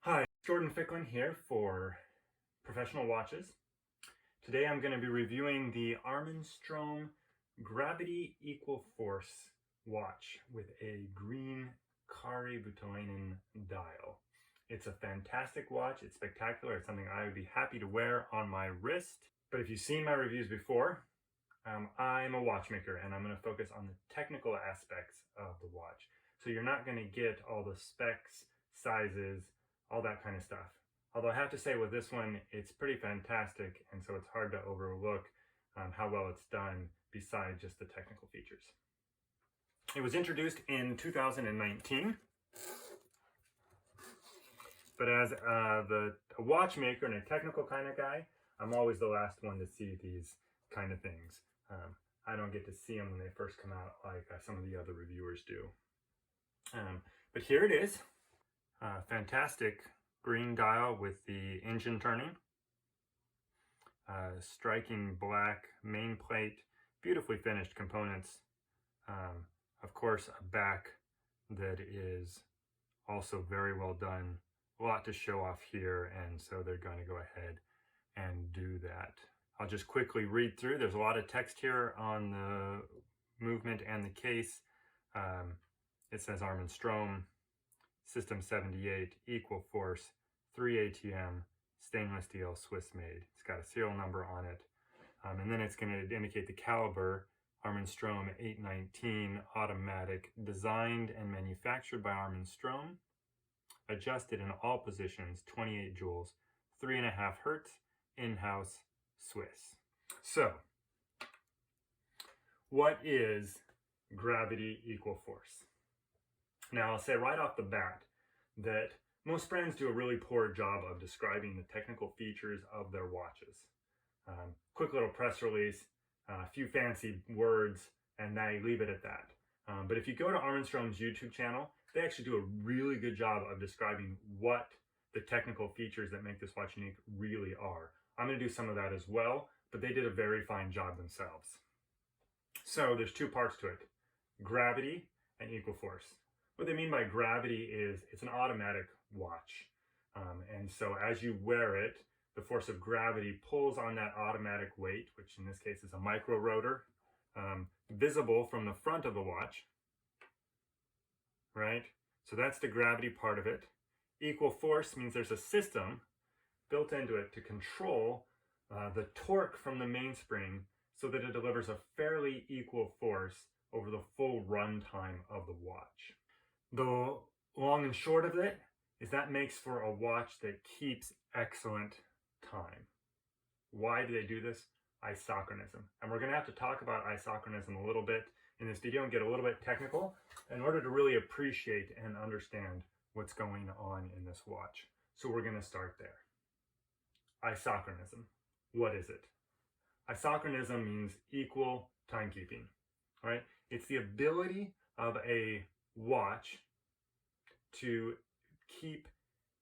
Hi, Jordan Ficklin here for Professional Watches. Today I'm going to be reviewing the Armin Strom Gravity Equal Force watch with a green Kari Butoinen dial. It's a fantastic watch, it's spectacular, it's something I would be happy to wear on my wrist. But if you've seen my reviews before, I'm a watchmaker and I'm going to focus on the technical aspects of the watch. So you're not going to get all the specs, sizes, all that kind of stuff. Although I have to say with this one, it's pretty fantastic, and so it's hard to overlook how well it's done besides just the technical features. It was introduced in 2019, but as a watchmaker and a technical kind of guy, I'm always the last one to see these kind of things. I don't get to see them when they first come out like some of the other reviewers do. But here it is. Fantastic green dial with the engine turning. Striking black main plate, beautifully finished components. Of course, a back that is also very well done. A lot to show off here, and so they're going to go ahead and do that. I'll just quickly read through. There's a lot of text here on the movement and the case. It says Armin Strom, System 78, Equal Force, 3 ATM, stainless steel, Swiss made. It's got a serial number on it. And then it's going to indicate the caliber, Armin Strom 819, automatic, designed and manufactured by Armin Strom, adjusted in all positions, 28 joules, 3.5 hertz, in-house, Swiss. So, what is gravity equal force? Now, I'll say right off the bat that most brands do a really poor job of describing the technical features of their watches. Quick little press release, a few fancy words, and they leave it at that. But if you go to Armin Strom's YouTube channel, they actually do a really good job of describing what the technical features that make this watch unique really are. I'm going to do some of that as well, but they did a very fine job themselves. So there's two parts to it, gravity and equal force. What they mean by gravity is it's an automatic watch. And so as you wear it, the force of gravity pulls on that automatic weight, which in this case is a micro rotor, visible from the front of the watch, right? So that's the gravity part of it. Equal force means there's a system built into it to control the torque from the mainspring so that it delivers a fairly equal force over the full runtime of the watch. The long and short of it is that makes for a watch that keeps excellent time. Why do they do this? Isochronism. And we're going to have to talk about isochronism a little bit in this video and get a little bit technical in order to really appreciate and understand what's going on in this watch. So we're going to start there. Isochronism. What is it? Isochronism means equal timekeeping. All right? It's the ability of a watch to keep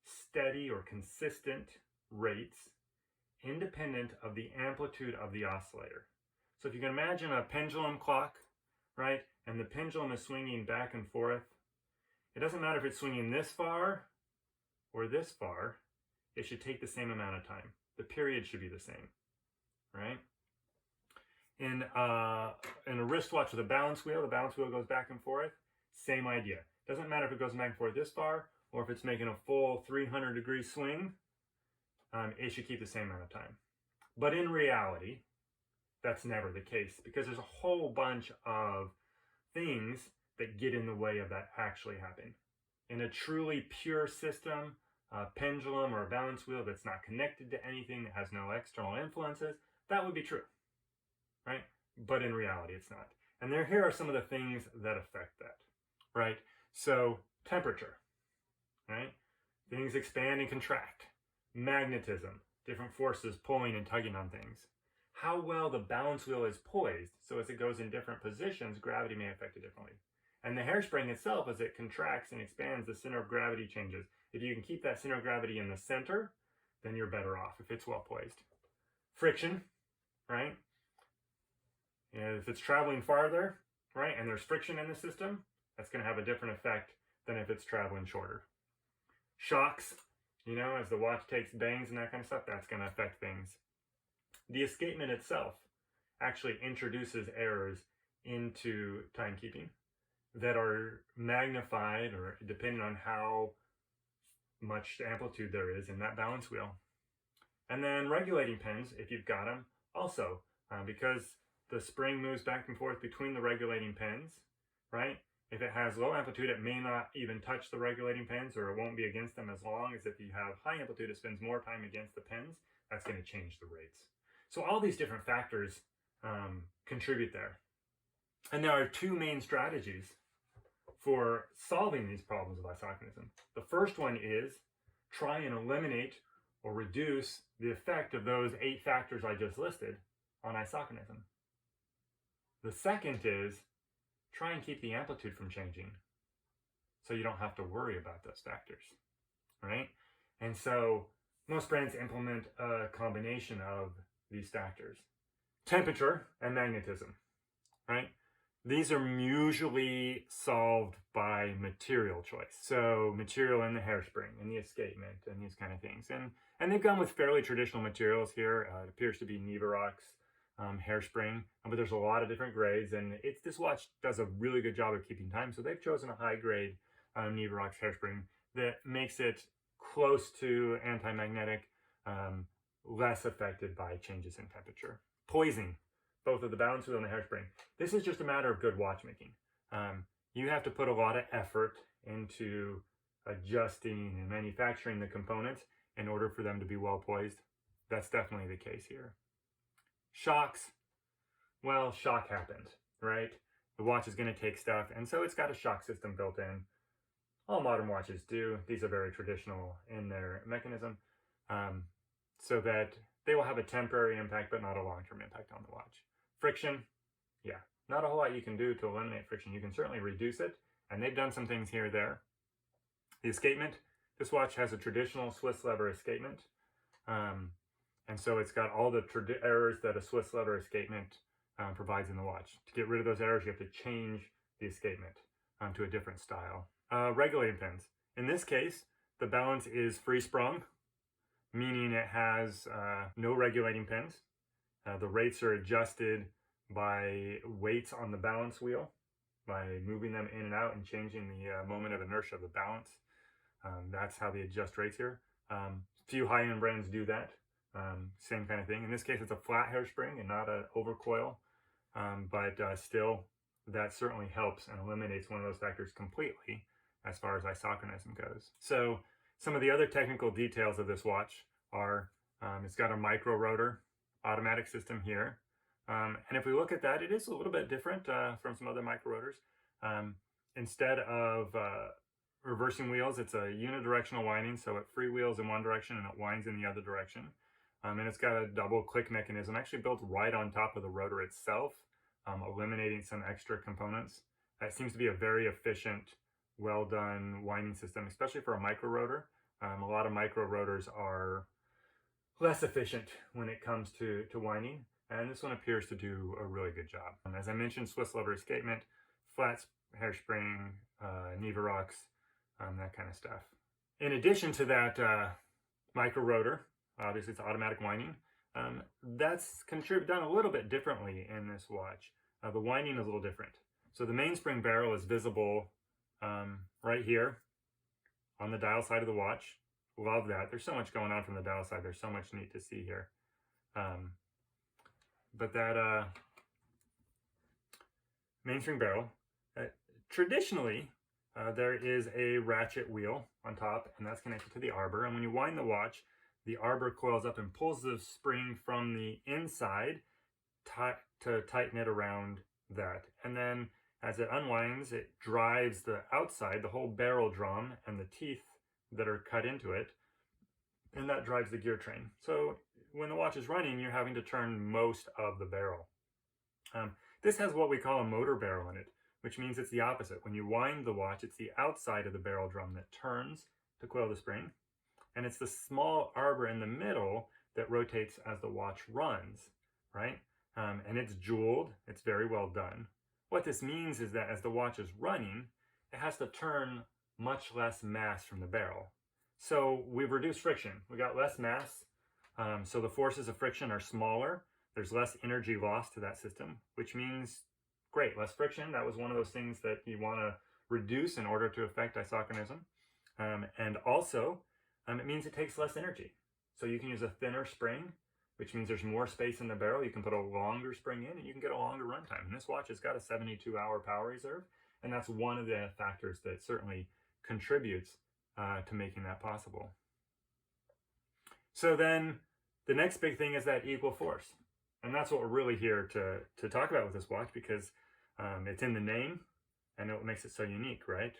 steady or consistent rates independent of the amplitude of the oscillator. So if you can imagine a pendulum clock, right, and the pendulum is swinging back and forth, it doesn't matter if it's swinging this far or this far, it should take the same amount of time. The period should be the same, right? In a wristwatch with a balance wheel, the balance wheel goes back and forth, same idea. Doesn't matter if it goes back and forth this far or if it's making a full 300-degree swing, it should keep the same amount of time. But in reality, that's never the case because there's a whole bunch of things that get in the way of that actually happening. In a truly pure system, a pendulum or a balance wheel that's not connected to anything, that has no external influences, that would be true, right? But in reality, it's not. And here are some of the things that affect that, right? So temperature, right? Things expand and contract. Magnetism, different forces pulling and tugging on things. How well the balance wheel is poised, so as it goes in different positions, gravity may affect it differently. And the hairspring itself, as it contracts and expands, the center of gravity changes. If you can keep that center of gravity in the center, then you're better off if it's well poised. Friction, right? And if it's traveling farther, right, and there's friction in the system, that's going to have a different effect than if it's traveling shorter. Shocks, You know, as the watch takes bangs and that kind of stuff, that's going to affect things. The escapement itself actually introduces errors into timekeeping that are magnified or depending on how much amplitude there is in that balance wheel. And then regulating pins, if you've got them, also, because the spring moves back and forth between the regulating pins, right? If it has low amplitude, it may not even touch the regulating pins, or it won't be against them, as long as if you have high amplitude, it spends more time against the pins. That's going to change the rates. So all these different factors contribute there. And there are two main strategies for solving these problems of isochronism. The first one is try and eliminate or reduce the effect of those 8 factors I just listed on isochronism. The second is try and keep the amplitude from changing so you don't have to worry about those factors, right? And so most brands implement a combination of these factors. Temperature and magnetism, right? These are usually solved by material choice. So material in the hairspring and the escapement and these kind of things. And they've gone with fairly traditional materials here. It appears to be Niverox hairspring, but there's a lot of different grades, and this watch does a really good job of keeping time. So they've chosen a high grade Niverox hairspring that makes it close to anti-magnetic, less affected by changes in temperature. Poising both of the balance wheel and the hairspring. This is just a matter of good watchmaking. You have to put a lot of effort into adjusting and manufacturing the components in order for them to be well poised. That's definitely the case here. Shocks, well, shock happened, right? The watch is going to take stuff, and so it's got a shock system built in. All modern watches do. These are very traditional in their mechanism, so that they will have a temporary impact, but not a long-term impact on the watch. Friction, yeah, not a whole lot you can do to eliminate friction. You can certainly reduce it, and they've done some things here or there. The escapement, this watch has a traditional Swiss lever escapement, and so it's got all the errors that a Swiss lever escapement provides in the watch. To get rid of those errors, you have to change the escapement to a different style. Regulating pins. In this case, the balance is free sprung, meaning it has no regulating pins. The rates are adjusted by weights on the balance wheel, by moving them in and out and changing the moment of inertia of the balance. That's how they adjust rates here. Few high-end brands do that. Same kind of thing. In this case, it's a flat hairspring and not an overcoil, but still, that certainly helps and eliminates one of those factors completely as far as isochronism goes. So some of the other technical details of this watch are it's got a micro rotor automatic system here. And if we look at that, it is a little bit different from some other micro rotors. Instead of reversing wheels, it's a unidirectional winding, so it freewheels in one direction and it winds in the other direction. And it's got a double click mechanism actually built right on top of the rotor itself, eliminating some extra components. That seems to be a very efficient, well done winding system, especially for a micro rotor. A lot of micro rotors are less efficient when it comes to winding, and this one appears to do a really good job. As I mentioned, Swiss lever escapement, flat hairspring, Niverox, that kind of stuff. In addition to that micro rotor, obviously it's automatic winding, that's done a little bit differently in this watch. The winding is a little different. So the mainspring barrel is visible right here on the dial side of the watch. Love that. There's so much going on from the dial side. There's so much neat to see here. But that mainspring barrel, traditionally, there is a ratchet wheel on top, and that's connected to the arbor. And when you wind the watch, the arbor coils up and pulls the spring from the inside to tighten it around that. And then as it unwinds, it drives the outside, the whole barrel drum and the teeth that are cut into it, and that drives the gear train. So when the watch is running, you're having to turn most of the barrel. This has what we call a motor barrel in it, which means it's the opposite. When you wind the watch, it's the outside of the barrel drum that turns to coil the spring, and it's the small arbor in the middle that rotates as the watch runs, right? And it's jeweled. It's very well done. What this means is that as the watch is running, it has to turn much less mass from the barrel. So we've reduced friction. We got less mass, so the forces of friction are smaller. There's less energy lost to that system, which means, great, less friction. That was one of those things that you want to reduce in order to affect isochronism. And also, it means it takes less energy. So you can use a thinner spring, which means there's more space in the barrel. You can put a longer spring in and you can get a longer runtime. And this watch has got a 72-hour power reserve, and that's one of the factors that certainly contributes to making that possible. So then the next big thing is that equal force. And that's what we're really here to talk about with this watch, because it's in the name and it makes it so unique, right?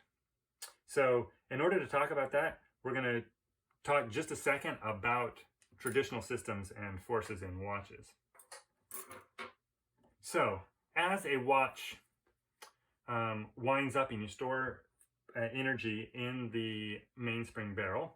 So in order to talk about that, we're going to talk just a second about traditional systems and forces in watches. So as a watch winds up and you store energy in the mainspring barrel,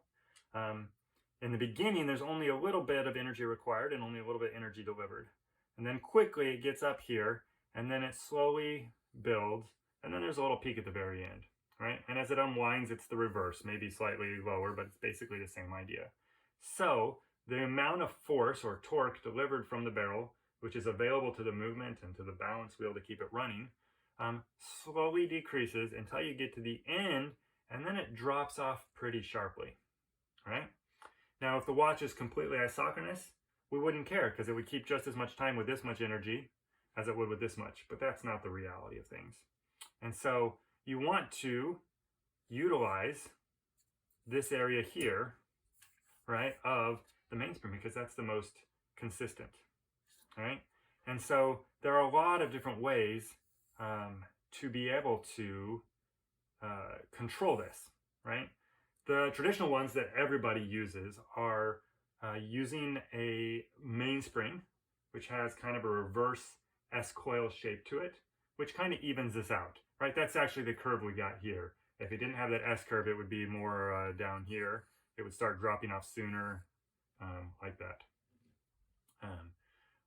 in the beginning there's only a little bit of energy required and only a little bit energy delivered. And then quickly it gets up here and then it slowly builds, and then there's a little peak at the very end, right? And as it unwinds, it's the reverse, maybe slightly lower, but it's basically the same idea. So the amount of force or torque delivered from the barrel, which is available to the movement and to the balance wheel to keep it running, slowly decreases until you get to the end, and then it drops off pretty sharply, right? Now, if the watch is completely isochronous, we wouldn't care because it would keep just as much time with this much energy as it would with this much, but that's not the reality of things. And so you want to utilize this area here, right, of the mainspring, because that's the most consistent, right? And so there are a lot of different ways to be able to control this, right? The traditional ones that everybody uses are using a mainspring, which has kind of a reverse S-coil shape to it, which kind of evens this out, right? That's actually the curve we got here. If it didn't have that S-curve, it would be more down here. It would start dropping off sooner, like that.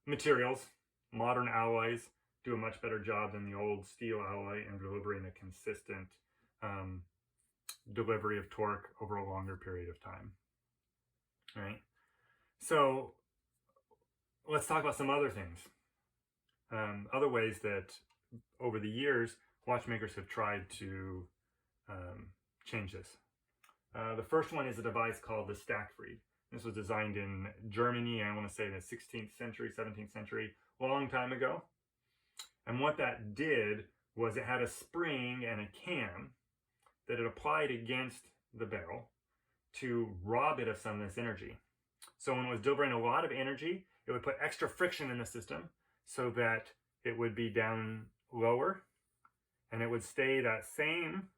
Materials, modern alloys do a much better job than the old steel alloy in delivering a consistent delivery of torque over a longer period of time, right? So let's talk about some other things. Other ways that over the years watchmakers have tried to change this. The first one is a device called the Stackfried. This was designed in Germany, I want to say the 16th century, 17th century, long time ago. And what that did was it had a spring and a cam that it applied against the barrel to rob it of some of this energy. So when it was delivering a lot of energy, it would put extra friction in the system so that it would be down lower, and it would stay that same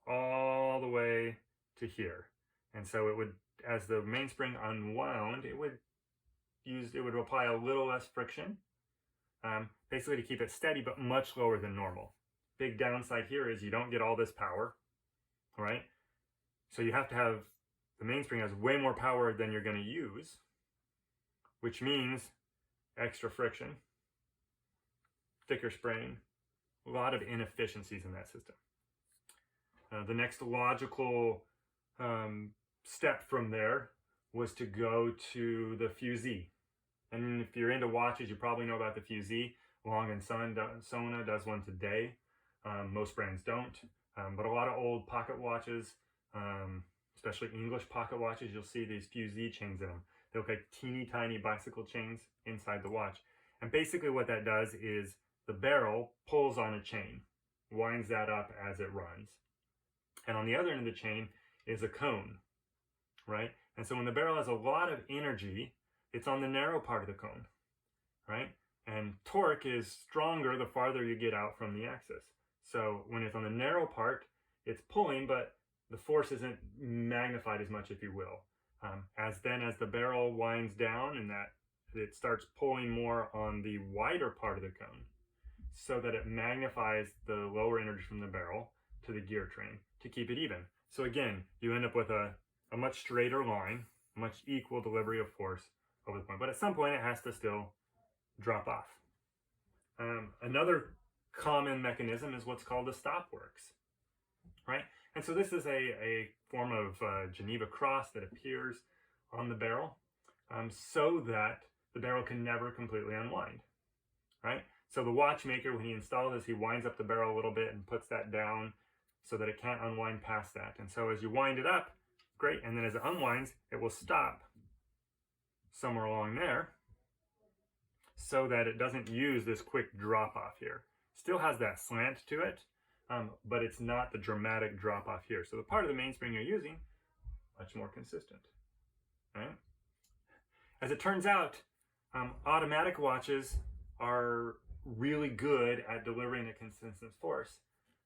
all the way to here. And so it would, as the mainspring unwound, it would apply a little less friction, basically to keep it steady, but much lower than normal. Big downside here is you don't get all this power, right? So you have to have, the mainspring has way more power than you're going to use, which means extra friction, thicker spring, a lot of inefficiencies in that system. The next logical step from there was to go to the Fusee. And if you're into watches, you probably know about the Fusee. Long & Sona does one today. Most brands don't. But a lot of old pocket watches, especially English pocket watches, you'll see these Fusee chains in them. They look like teeny tiny bicycle chains inside the watch. And basically what that does is the barrel pulls on a chain, winds that up as it runs. And on the other end of the chain is a cone, right? And so when the barrel has a lot of energy, it's on the narrow part of the cone, right? And torque is stronger the farther you get out from the axis. So when it's on the narrow part, it's pulling, but the force isn't magnified as much, if you will. As the barrel winds down and that it starts pulling more on the wider part of the cone, so that it magnifies the lower energy from the barrel to the gear train to keep it even. So again, you end up with a much straighter line, a much equal delivery of force over the point. But at some point, it has to still drop off. Another common mechanism is what's called the Stopworks, right? And so this is a form of Geneva cross that appears on the barrel so that the barrel can never completely unwind, right? So the watchmaker, when he installs this, he winds up the barrel a little bit and puts that down so that it can't unwind past that. And so as you wind it up, great, and then as it unwinds, it will stop somewhere along there so that it doesn't use this quick drop off here. Still has that slant to it, but it's not the dramatic drop off here. So the part of the mainspring you're using, much more consistent, right? As it turns out, automatic watches are really good at delivering a consistent force,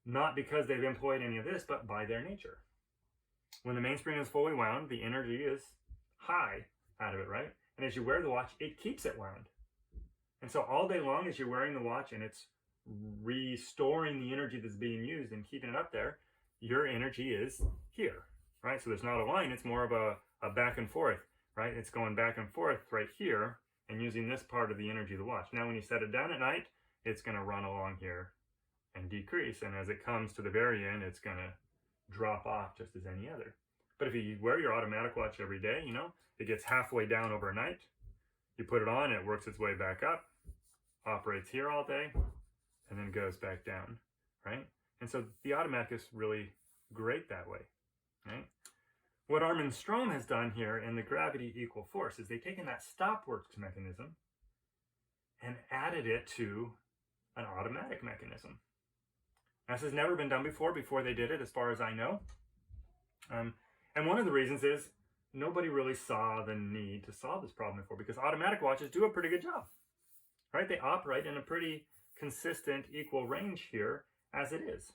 not because they've employed any of this, but by their nature. When the mainspring is fully wound, the energy is high out of it, right? And as you wear the watch, it keeps it wound. And so all day long as you're wearing the watch and it's restoring the energy that's being used and keeping it up there, your energy is here, right? So there's not a line, it's more of a back and forth, right? It's going back and forth right here and using this part of the energy of the watch. Now when you set it down at night, it's going to run along here and decrease. And as it comes to the very end, it's going to drop off just as any other. But if you wear your automatic watch every day, you know, it gets halfway down overnight. You put it on, it works its way back up, operates here all day, and then goes back down, right? And so the automatic is really great that way, right? What Armin Strom has done here in the gravity equal force is they've taken that Stopworks mechanism and added it to an automatic mechanism. This has never been done before they did it, as far as I know. And one of the reasons is nobody really saw the need to solve this problem before, because automatic watches do a pretty good job, right? They operate in a pretty consistent equal range here as it is.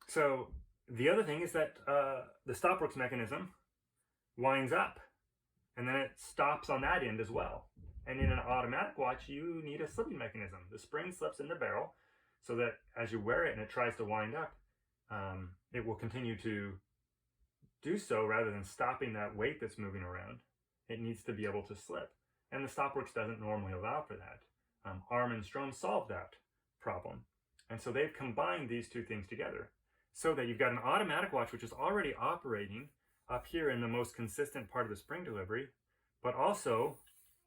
So the other thing is that the Stopworks mechanism winds up and then it stops on that end as well. And in an automatic watch, you need a slipping mechanism. The spring slips in the barrel so that as you wear it and it tries to wind up, it will continue to do so rather than stopping that weight that's moving around. It needs to be able to slip. And the Stopworks doesn't normally allow for that. Armin Strom solved that problem. And so they've combined these two things together so that you've got an automatic watch which is already operating up here in the most consistent part of the spring delivery, but also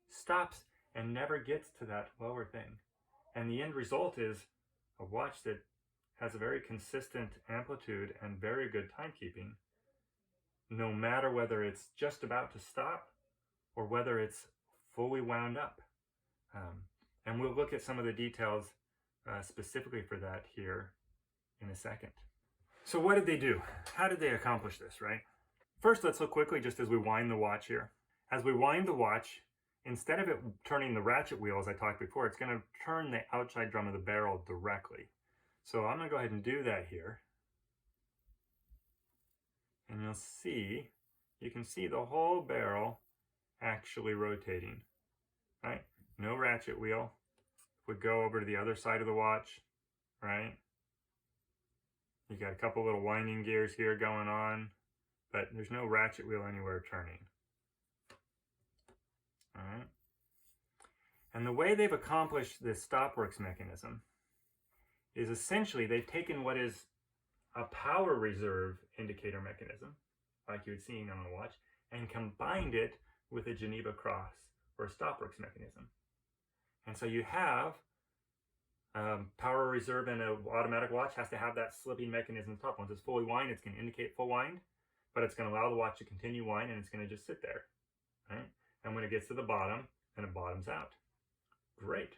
stops and never gets to that lower thing. And the end result is a watch that has a very consistent amplitude and very good timekeeping, no matter whether it's just about to stop or whether it's fully wound up. And we'll look at some of the details specifically for that here in a second. So what did they do? How did they accomplish this, right? First, let's look quickly just as we wind the watch here. As we wind the watch, instead of it turning the ratchet wheel, as I talked before, it's going to turn the outside drum of the barrel directly. So I'm going to go ahead and do that here. And you'll see, you can see the whole barrel actually rotating, right? No ratchet wheel. If we go over to the other side of the watch, right? You got a couple little winding gears here going on, but there's no ratchet wheel anywhere turning. All right. And the way they've accomplished this Stopworks mechanism is essentially they've taken what is a power reserve indicator mechanism, like you had seen on the watch, and combined it with a Geneva cross or a Stopworks mechanism. And so you have power reserve in an automatic watch has to have that slipping mechanism top. Once it's fully wind, it's going to indicate full wind, but it's going to allow the watch to continue wind, and it's going to just sit there, right? And when it gets to the bottom, then it bottoms out. Great.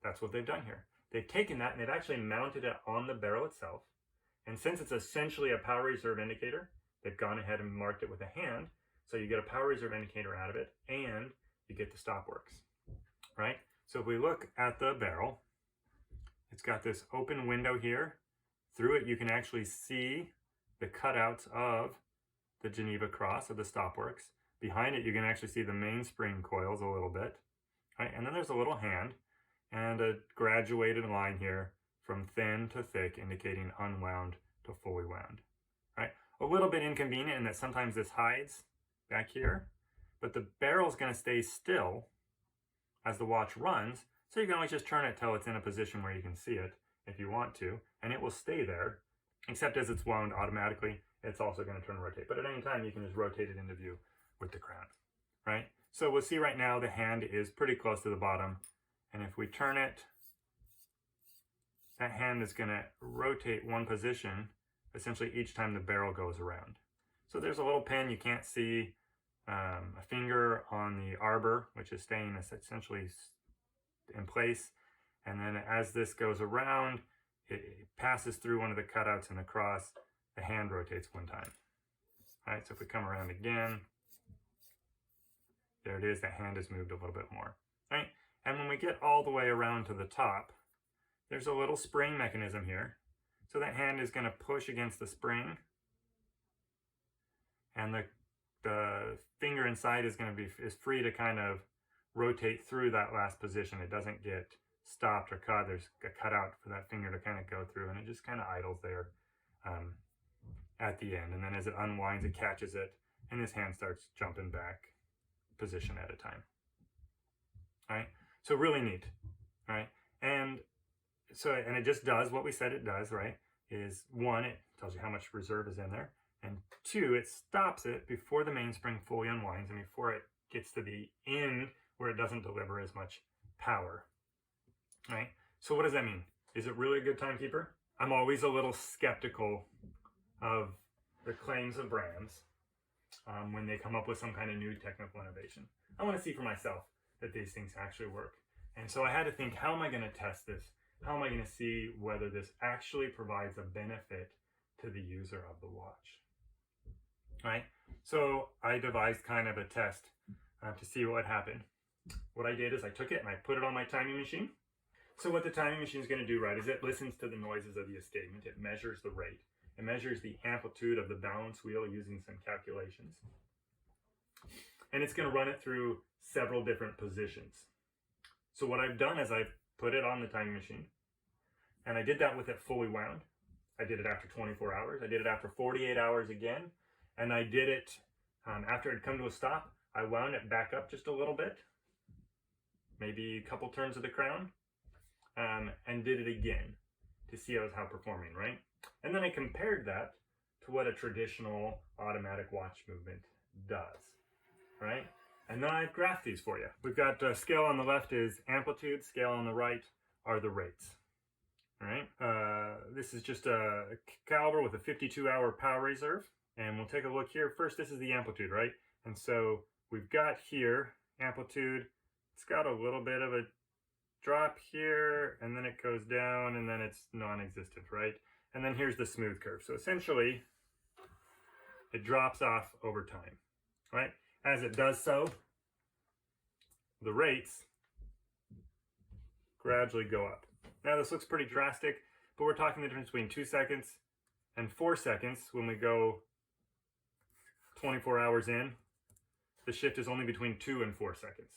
That's what they've done here. They've taken that and they've actually mounted it on the barrel itself. And since it's essentially a power reserve indicator, they've gone ahead and marked it with a hand. So you get a power reserve indicator out of it and you get the Stopworks, right? So if we look at the barrel, it's got this open window here. Through it, you can actually see the cutouts of the Geneva cross of the Stopworks. Behind it, you can actually see the mainspring coils a little bit, right? And then there's a little hand and a graduated line here from thin to thick, indicating unwound to fully wound, right? A little bit inconvenient in that sometimes this hides back here, but the barrel's going to stay still as the watch runs, so you can always just turn it till it's in a position where you can see it if you want to, and it will stay there except as it's wound automatically, it's also going to turn and rotate. But at any time, you can just rotate it into view with the crown, right? So we'll see right now the hand is pretty close to the bottom. And if we turn it, that hand is going to rotate one position essentially each time the barrel goes around. So there's a little pin. You can't see a finger on the arbor, which is staying essentially in place. And then as this goes around, it passes through one of the cutouts in the cross. The hand rotates one time. All right, so if we come around again, there it is. The hand has moved a little bit more. All right, and when we get all the way around to the top, there's a little spring mechanism here. So that hand is going to push against the spring, and the finger inside is going to be free to kind of rotate through that last position. It doesn't get stopped or caught. There's a cutout for that finger to kind of go through, and it just kind of idles there at the end. And then as it unwinds, it catches it, and this hand starts jumping back position at a time. All right, so really neat. All right, and it just does what we said it does, right? Is one, it tells you how much reserve is in there, and two, it stops it before the mainspring fully unwinds and before it gets to the end where it doesn't deliver as much power. All right, so what does that mean? Is it really a good timekeeper? I'm always a little skeptical of the claims of brands when they come up with some kind of new technical innovation. I want to see for myself that these things actually work. And so I had to think, how am I going to test this? How am I going to see whether this actually provides a benefit to the user of the watch? Right? So I devised kind of a test to see what happened. What I did is I took it and I put it on my timing machine. So what the timing machine is going to do, right, is it listens to the noises of the escapement. It measures the rate. It measures the amplitude of the balance wheel using some calculations. And it's going to run it through several different positions. So what I've done is I've put it on the timing machine, and I did that with it fully wound. I did it after 24 hours. I did it after 48 hours again, and I did it after it had come to a stop. I wound it back up just a little bit, maybe a couple turns of the crown, and did it again to see how it's performing, right? And then I compared that to what a traditional automatic watch movement does, right? And then I've graphed these for you. We've got scale on the left is amplitude, scale on the right are the rates. All right, this is just a caliber with a 52-hour power reserve. And we'll take a look here. First, this is the amplitude, right? And so we've got here amplitude. It's got a little bit of a drop here, and then it goes down, and then it's non-existent, right? And then here's the smooth curve. So essentially, it drops off over time, right? As it does so, the rates gradually go up. Now this looks pretty drastic, but we're talking the difference between 2 seconds and 4 seconds when we go 24 hours in. The shift is only between 2 and 4 seconds,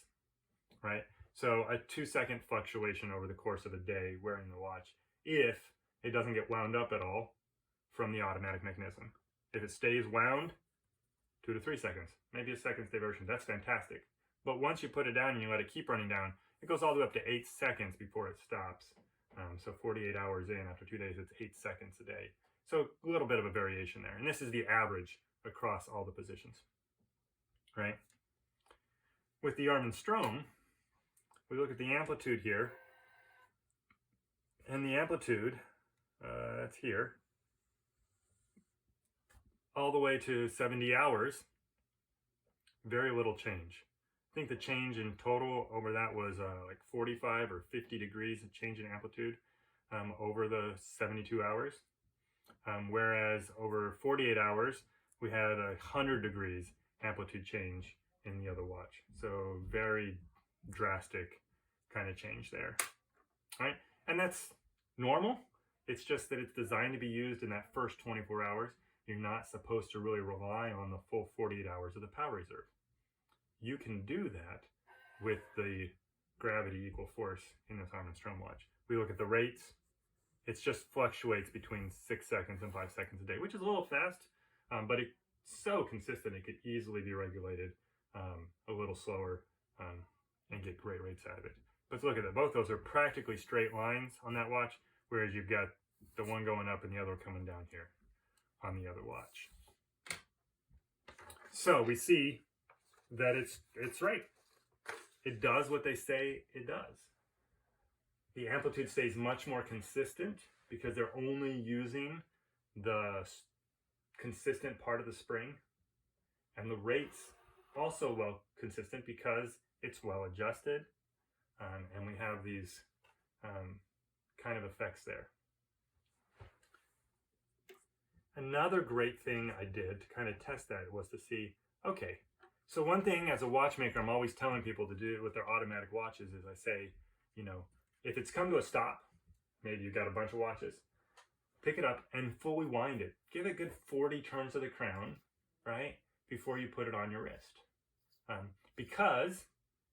right? So a 2-second fluctuation over the course of a day wearing the watch, if it doesn't get wound up at all from the automatic mechanism. If it stays wound, 2 to 3 seconds, maybe a second's diversion. That's fantastic. But once you put it down and you let it keep running down, it goes all the way up to 8 seconds before it stops. So 48 hours in, after 2 days, it's 8 seconds a day. So a little bit of a variation there. And this is the average across all the positions, right? With the Armin Strom, we look at the amplitude here. And the amplitude, that's here, all the way to 70 hours, very little change. I think the change in total over that was like 45 or 50 degrees of change in amplitude over the 72 hours. Whereas over 48 hours, we had 100 degrees amplitude change in the other watch. So very drastic kind of change there, right? And that's normal. It's just that it's designed to be used in that first 24 hours. You're not supposed to really rely on the full 48 hours of the power reserve. You can do that with the gravity equal force in this Armin Strom watch. We look at the rates. It just fluctuates between 6 seconds and 5 seconds a day, which is a little fast, but it's so consistent it could easily be regulated a little slower and get great rates out of it. But look at that. Both those are practically straight lines on that watch, whereas you've got the one going up and the other coming down here on the other watch. So we see that it's right. It does what they say it does. The amplitude stays much more consistent because they're only using the consistent part of the spring, and the rates also well consistent because it's well adjusted, and we have these kind of effects there. Another great thing I did to kind of test that was to see, okay, so one thing as a watchmaker I'm always telling people to do with their automatic watches is I say, you know, if it's come to a stop, maybe you've got a bunch of watches, pick it up and fully wind it. Give it a good 40 turns of the crown, right, before you put it on your wrist. Because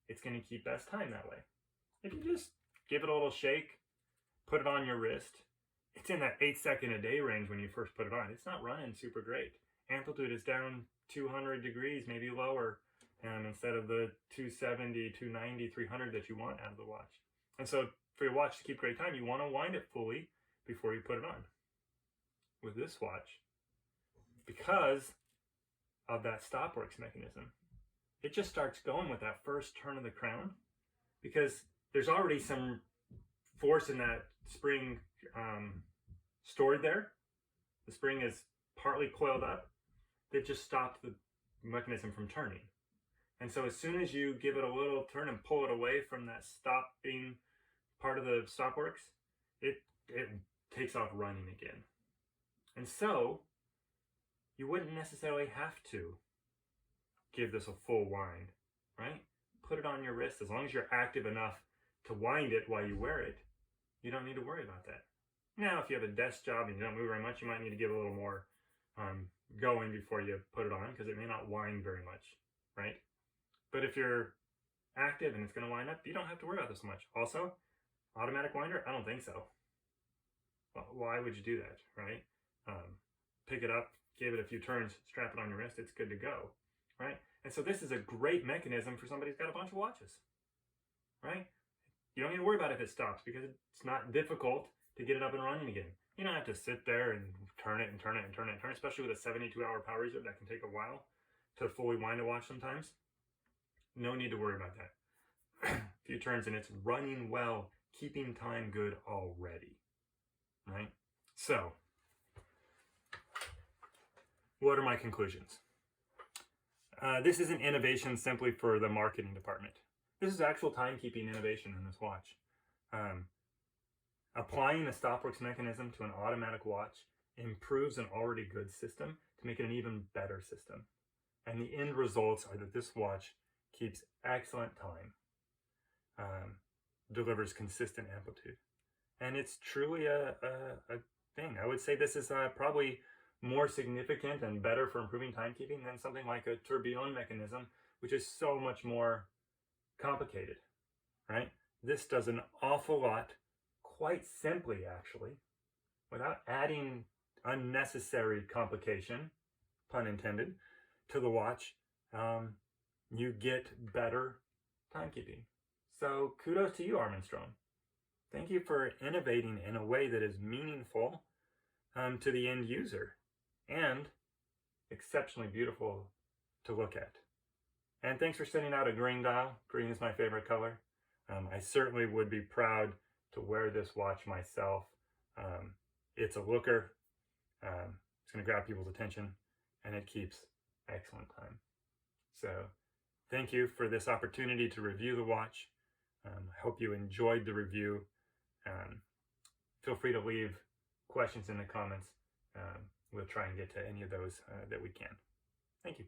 it's going to keep best time that way. If you just give it a little shake, put it on your wrist, it's in that 8-second a day range when you first put it on. It's not running super great. Amplitude is down 200 degrees, maybe lower, instead of the 270, 290, 300 that you want out of the watch. And so for your watch to keep great time, you want to wind it fully before you put it on. With this watch, because of that Stopworks mechanism, it just starts going with that first turn of the crown because there's already some force in that spring stored there. The spring is partly coiled up. That just stopped the mechanism from turning. And so as soon as you give it a little turn and pull it away from that stopping part of the Stopworks, it takes off running again. And so you wouldn't necessarily have to give this a full wind, right? Put it on your wrist. As long as you're active enough to wind it while you wear it, you don't need to worry about that. Now, if you have a desk job and you don't move very much, you might need to give a little more going before you put it on because it may not wind very much, right? But if you're active and it's going to wind up, you don't have to worry about this so much. Also, automatic winder? I don't think so. Well, why would you do that, right? Pick it up, give it a few turns, strap it on your wrist, it's good to go, right? And so this is a great mechanism for somebody who's got a bunch of watches, right? You don't need to worry about if it stops because it's not difficult to get it up and running again. You don't have to sit there and turn it and turn it and turn it and turn it, especially with a 72-hour power reserve that can take a while to fully wind a watch sometimes. No need to worry about that. A few turns and it's running well, keeping time good already, right? So, what are my conclusions? This isn't innovation simply for the marketing department. This is actual timekeeping innovation in this watch. Applying a Stopworks mechanism to an automatic watch improves an already good system to make it an even better system. And the end results are that this watch keeps excellent time, delivers consistent amplitude. And it's truly a thing. I would say this is probably more significant and better for improving timekeeping than something like a tourbillon mechanism, which is so much more complicated, right? This does an awful lot, quite simply actually, without adding unnecessary complication, pun intended, to the watch. You get better timekeeping. So kudos to you, Armin Strom. Thank you for innovating in a way that is meaningful to the end user and exceptionally beautiful to look at. And thanks for sending out a green dial. Green is my favorite color. I certainly would be proud to wear this watch myself. It's a looker. It's going to grab people's attention and it keeps excellent time. So thank you for this opportunity to review the watch. I hope you enjoyed the review. Feel free to leave questions in the comments. We'll try and get to any of those that we can. Thank you.